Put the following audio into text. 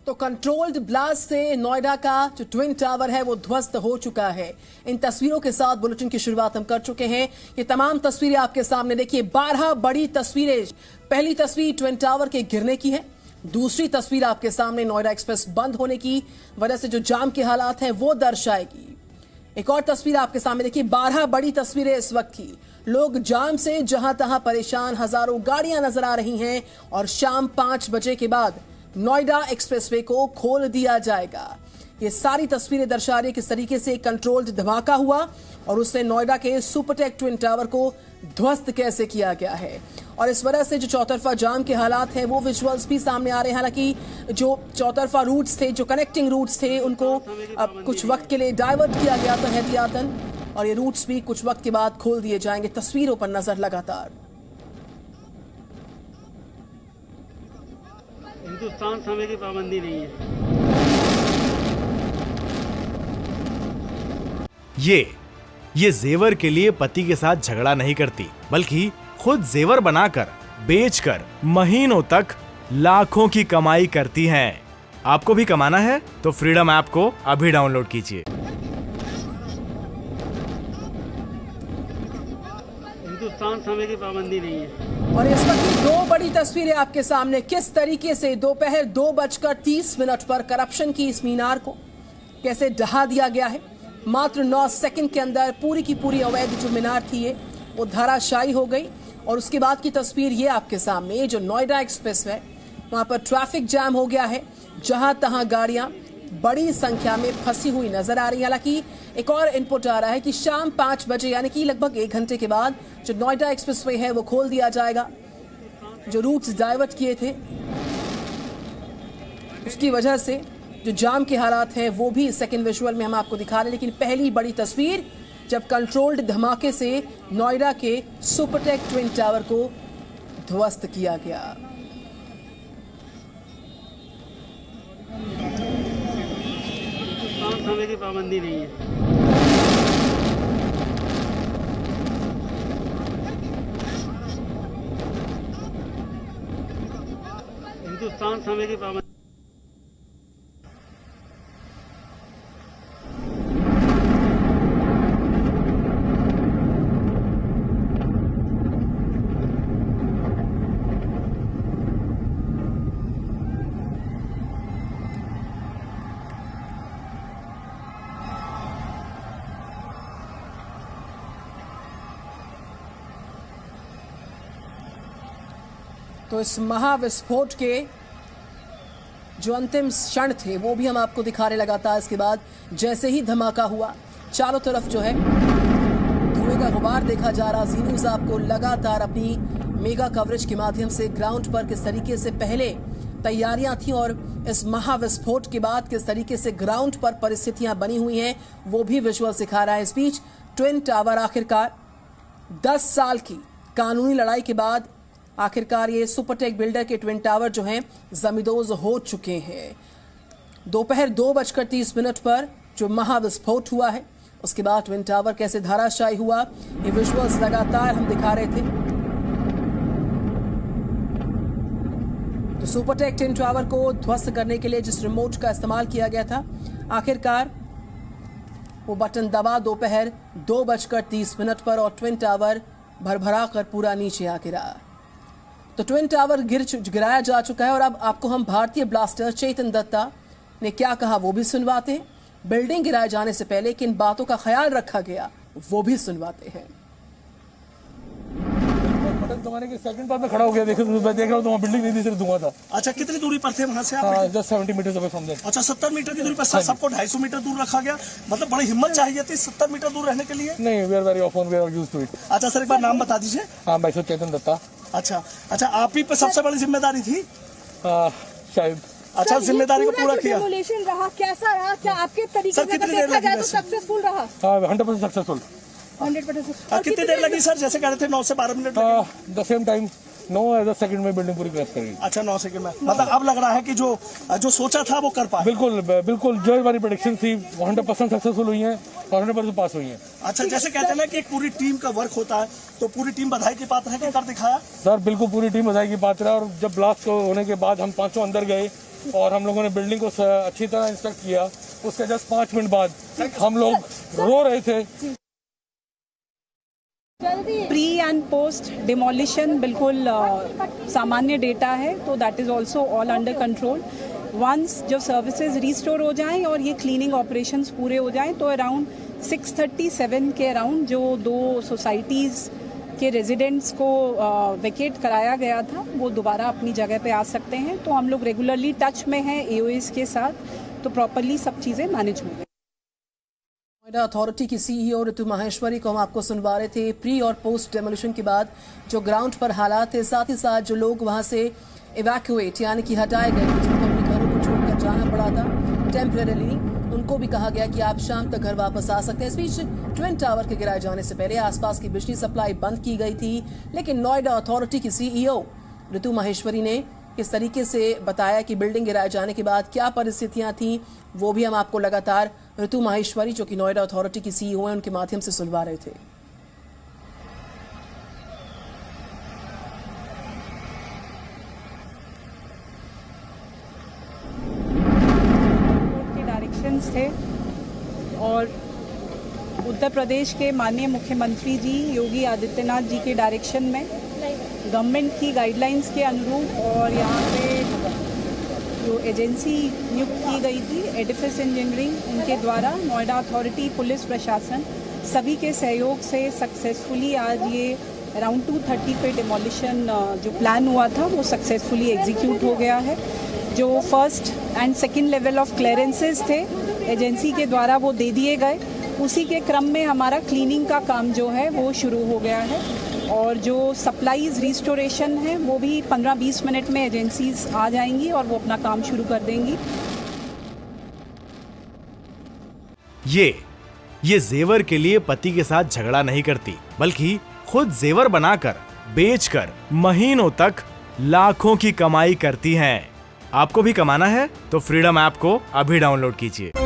तो controlled blast से नोएडा का जो ट्विन टावर है वो ध्वस्त हो चुका है। इन तस्वीरों के साथ बुलेटिन की शुरुआत हम कर चुके हैं। ये तमाम तस्वीरें आपके सामने देखिए, 12 बड़ी तस्वीरें। पहली तस्वीर ट्विन टावर के गिरने की है। दूसरी तस्वीर आपके सामने नोएडा एक्सप्रेस बंद होने की वजह से जो जाम के हालात हैं वो दर्शाएगी। एक और तस्वीर आपके सामने देखिए, 12 बड़ी तस्वीरें इस वक्त की। लोग जाम से जहां तहां परेशान, हजारों गाड़ियां नजर आ रही हैं और शाम 5 बजे के बाद नोएडा एक्सप्रेसवे को खोल दिया जाएगा। ये सारी तस्वीरें दर्शा रही किस तरीके से कंट्रोल्ड धमाका हुआ और उसने नोएडा के सुपरटेक ट्विन टावर को ध्वस्त कैसे किया गया है। और इस वजह से जो चौतरफा जाम के हालात हैं वो विजुअल्स भी सामने आ रहे हैं। हालांकि जो चौतरफा रूट्स थे, जो कनेक्टिंग रूट्स थे, उनको अब कुछ वक्त के लिए डाइवर्ट किया गया था एहतियातन, और ये रूट्स भी कुछ वक्त के बाद खोल दिए जाएंगे। तस्वीरों पर नजर लगातार। हिंदुस्तान समय की पाबंदी नहीं है। ये जेवर के लिए पति के साथ झगड़ा नहीं करती, बल्कि खुद जेवर बनाकर बेचकर महीनों तक लाखों की कमाई करती हैं। आपको भी कमाना है तो फ्रीडम ऐप को अभी डाउनलोड कीजिए। हिंदुस्तान समय की पाबंदी नहीं है। और इस वक्त की 2 बड़ी तस्वीरें आपके सामने, किस तरीके से दोपहर 2:30 पर करप्शन की इस मीनार को कैसे ढहा दिया गया है। मात्र 9 सेकंड के अंदर पूरी की पूरी अवैध जो मीनार थी ये वो धराशायी हो गई। और उसके बाद की तस्वीर ये आपके सामने, जो नोएडा एक्सप्रेस है वहां पर ट्रैफिक जैम हो गया है। जहां तहां गाड़ियां बड़ी संख्या में फंसी हुई नजर आ रही है। हालांकि एक और इनपुट आ रहा है कि शाम 5 बजे यानी कि लगभग 1 घंटे के बाद जो नोएडा एक्सप्रेसवे है वो खोल दिया जाएगा। जो रूट्स डाइवर्ट किए थे उसकी वजह से जो जाम के हालात हैं वो भी सेकंड विजुअल में हम आपको दिखा रहे हैं। लेकिन पहली बड़ी तस्वीर जब कंट्रोल्ड धमाके से नोएडा के सुपरटेक ट्विन टावर को ध्वस्त किया गया। समय की पाबंदी नहीं है। हिंदुस्तान समय की पाबंदी। तो इस महाविस्फोट के जो अंतिम क्षण थे वो भी हम आपको दिखा रहे लगातार। इसके बाद जैसे ही धमाका हुआ चारों तरफ जो है धुएं का गुबार देखा जा रहा। जी न्यूज़ आपको लगातार अपनी मेगा कवरेज के माध्यम से ग्राउंड पर किस तरीके से पहले तैयारियां थी और इस महाविस्फोट के बाद किस तरीके से ग्राउंड पर परिस्थितियां बनी हुई हैं वो भी विजुअल सिखा रहा है। इस बीच ट्विन टावर आखिरकार 10 साल की कानूनी लड़ाई के बाद आखिरकार ये सुपरटेक बिल्डर के ट्विन टावर जो हैं जमींदोज हो चुके हैं। दोपहर 2:30 पर जो महाविस्फोट हुआ है उसके बाद ट्विन टावर कैसे धराशायी हुआ ये विजुअल्स लगातार हम दिखा रहे थे। तो सुपरटेक ट्विन टावर को ध्वस्त करने के लिए जिस रिमोट का इस्तेमाल किया गया था आखिरकार वो बटन दबा दोपहर 2:30 पर और ट्विन टावर भरभरा कर पूरा नीचे आ गिरा। तो ट्विन टावर गिराया जा चुका है और अब आपको हम भारतीय ब्लास्टर चेतन दत्ता ने क्या कहा वो भी सुनवाते हैं। बिल्डिंग गिराए जाने से पहले किन बातों का ख्याल रखा गया वो भी सुनवाते हैं। तुम्हारे के सेकंड बार में खड़ा हो गया, देखो मैं देख रहा हूँ तो वहाँ बिल्डिंग नहीं दिख रही, धुआं था। अच्छा, कितनी दूरी पर थे वहाँ से आप? Just 70 metre away from there. अच्छा, 70 मीटर की दूरी पर। सबको 250 मीटर दूर रखा गया। मतलब बड़ी हिम्मत चाहिए थी 70 मीटर दूर रहने के लिए। नहीं, we are very often, we are used to it. अच्छा सर, एक बार नाम बता दीजिए। हाँ भाई, चेतन दत्ता। अच्छा, आप ही पे सबसे बड़ी जिम्मेदारी थी शायद। अच्छा, जिम्मेदारी को पूरा किया। रहा कैसा रहा, क्या आपके तरीके से देखा जाए तो सक्सेसफुल रहा? 100% सक्सेसफुल। 100%। कितनी देर लगी सर? जैसे कह रहे थे 9 से 12 minute. The same time 9 second में बिल्डिंग पूरी क्रैश करेगी। अच्छा, 9 सेकंड में। मतलब अब लग रहा है कि जो सोचा था वो कर पाए। बिल्कुल जो हमारी प्रेडिक्शन थी 100% सक्सेसफुल हुई है, 100% पास हुई है। अच्छा, जैसे कहते हैं ना कि एक पूरी टीम का वर्क होता है, तो पूरी टीम बधाई की पात्र है कि कर दिखाया? सर बिल्कुल पूरी टीम बधाई की पात्र है। और जब ब्लास्ट होने के बाद हम 500 अंदर गए और हम लोगों ने बिल्डिंग को अच्छी तरह इंस्पेक्ट किया। उसके जस्ट 5 मिनट बाद हम लोग रो रहे थे। प्री एंड पोस्ट डिमोलिशन बिल्कुल सामान्य डेटा है, तो that is also all under control. Once जब सर्विसेज रिस्टोर हो जाएं और ये क्लीनिंग ऑपरेशंस पूरे हो जाएं तो अराउंड 637 के अराउंड जो 2 सोसाइटीज़ के रेजिडेंट्स को वेकेट कराया गया था वो दोबारा अपनी जगह पे आ सकते हैं। तो हम लोग रेगुलरली टच में हैं एओएस के साथ, तो प्रॉपरली सब चीज़ें मैनेज हो गई। नोएडा अथॉरिटी की सीईओ ऋतु माहेश्वरी को हम आपको सुनवा रहे थे। प्री और पोस्ट डेमोलिशन के बाद जो ग्राउंड पर हालात थे, साथ ही साथ जो लोग वहां से इवैक्यूएट यानी कि हटाए गए थे, जिनको अपने घरों को छोड़कर जाना पड़ा था टेम्परेरीली, उनको भी कहा गया कि आप शाम तक घर वापस आ सकते हैं। इस बीच ट्विन टावर के गिराए जाने से पहले आसपास की बिजली सप्लाई बंद की गई थी, लेकिन नोएडा अथॉरिटी की सीईओ ऋतु माहेश्वरी ने किस तरीके से बताया कि बिल्डिंग गिराए जाने के बाद क्या परिस्थितियां थी, वो भी हम आपको लगातार ऋतु माहेश्वरी जो कि नोएडा अथॉरिटी की सीईओ हैं उनके माध्यम से सुनवा रहे थे। थे और उत्तर प्रदेश के माननीय मुख्यमंत्री जी योगी आदित्यनाथ जी के डायरेक्शन में गवर्नमेंट की गाइडलाइंस के अनुरूप और यहाँ पे जो एजेंसी नियुक्त की गई थी एडिफिस इंजीनियरिंग, उनके द्वारा नोएडा अथॉरिटी, पुलिस प्रशासन सभी के सहयोग से सक्सेसफुली आज ये अराउंड 230 पे डिमोलिशन जो प्लान हुआ था वो सक्सेसफुली एग्जीक्यूट हो गया है। जो first and second level of clearances थे एजेंसी के द्वारा वो दे दिए गए। उसी के क्रम में हमारा क्लीनिंग का काम जो है वो शुरू हो गया है और जो सप्लाईज रिस्टोरेशन है वो भी 15-20 मिनट में एजेंसीज आ जाएंगी और वो अपना काम शुरू कर देंगी। ये जेवर के लिए पति के साथ झगड़ा नहीं करती, बल्कि खुद जेवर बनाकर बेचकर महीनों तक लाखों की कमाई करती हैं। आपको भी कमाना है तो फ्रीडम ऐप को अभी डाउनलोड कीजिए।